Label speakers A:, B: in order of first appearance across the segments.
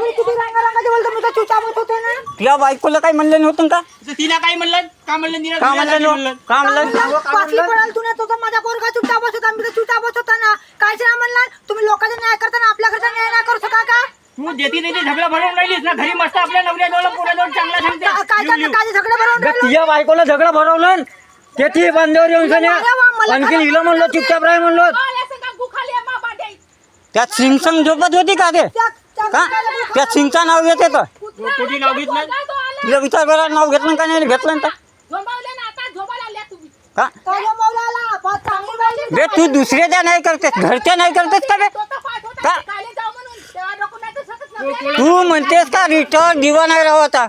A: किती रंगारंगाचे बोलतो मी तर चुचाबत होते ना.
B: तुझ्या बायकोला काही म्हणलं नव्हतं का?
C: तिला काय म्हणलं? का म्हणलं तिला?
B: का म्हणलं? का म्हणलं?
A: पाचवी पडाल तू नाही तो माझा पोरगा चुचाबत होता मी तर चुचाबत होता ना. कायच ना म्हणला तुम्ही लोकांचा न्याय करताना आपल्या घरचा न्याय नाही करू शका का?
C: तू देती देती झगडा भरवून राहिलीस ना घरी मस्त आपल्या नवऱ्याजवळ पोराजवळ चांगला सांगते.
A: काय झगडे भरवून
B: तुझ्या बायकोला झगडा भरवलं त्याची बांधावर येऊन आणखी हिला म्हणलं चुपचाप राह म्हणलं. त्यात सिंगसंग झोपत होती का ते? का त्यात सिंगचा नाव येते का?
C: कुठे नाव घेतलं?
B: तुझा विचार करा नाव घेतलं का नाही घेतलं का? का बे तू दुसऱ्याच्या नाही करतेस घरच्या नाही करतेस का बे? का तू म्हणतेस का रिटायर दिवा नाही राहता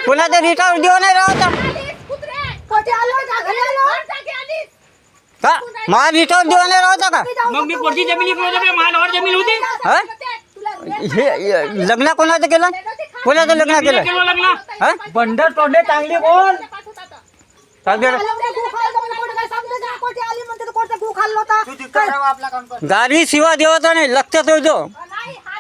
B: कोणाचा रिटायर दिवा नाही राहता का मला रिटायर दिवा नाही राहता का?
C: मग मी कोणती जमीन विकत होते? महानवर जमीन होती.
B: हा? हे लग्न कोणाचं केलं? कोणाचं लग्न केलं?
C: केलं लग्न?
B: हा? बंडर तोंडे चांगली बोल गाडी शिवा देवाचा नाही लक्षात ठेवतो.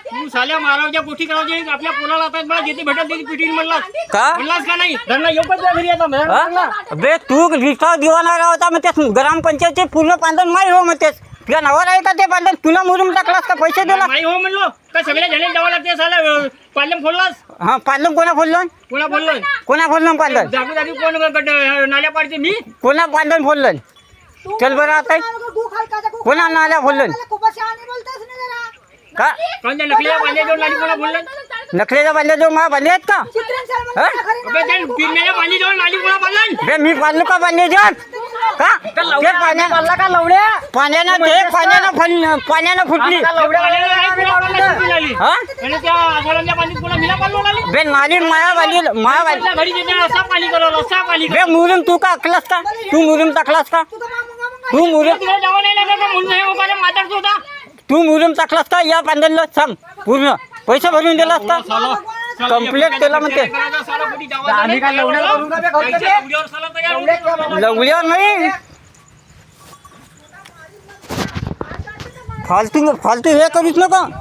C: तू साल्या मारावच्या गोष्टी करावच्या आपल्या पोराला आता मला जिथे भेटत त्याची पिटीन म्हणलास
B: का
C: म्हणलास का नाही? धरणा येऊन जा घरी आता
B: हा? बे तू रिटायर दिवा नाही राहता मग ते ग्रामपंचायतचे पूर्ण पांधन माही हो म्हणतेस तुझ्या नावावर आहे का ते पांधन तुला मुरुम टाकलास का पैसे दिला?
C: नाही हो म्हणलो का सगळ्या जणी जावं लागते साला पालम फोडलास
B: हा पांधन कोणा फोडलं?
C: कोणा बोललोय
B: कोणा फोडलं पांधन?
C: जागू जागी कोण नाल्या पाडते मी
B: कोणा पांधन फोडलं? चल बरं आता कोणा नाल्या फोडलं का?
C: कोणत्या नकलीला बांधल्या जाऊन नाली कोणा बोललं?
B: नखलेच्या बांधल्या जो मा बांधले आहेत का?
C: अबे त्या पिरण्याच्या बांधली जाऊन नाली कोणा बांधलं?
B: बे मी बांधलो का बांधले जात का? ते पाण्यानं ते पाण्यानं फुटली हा?
C: आणि त्या आजोळांच्या बांधीत कोणा मिला पाडलो नाली?
B: बे नाली माया बांधली
C: आपल्या घरी तिथे रस्ता पाणी करवलं रस्ता पाणी
B: बे मुरुम तू का टाकलास का? तू मुरुम टाकलास का? तू मुरुम
C: तिला जावं नाही लागत का म्हणून हे उभारे माताडतो होता.
B: तू मुरुम टाकलास का? या पांढरला सांग पूर्ण पैसे भरून दिलास का? कंप्लेंट केला म्हणते लवल्यावर नाही फालतू हे करूच नका.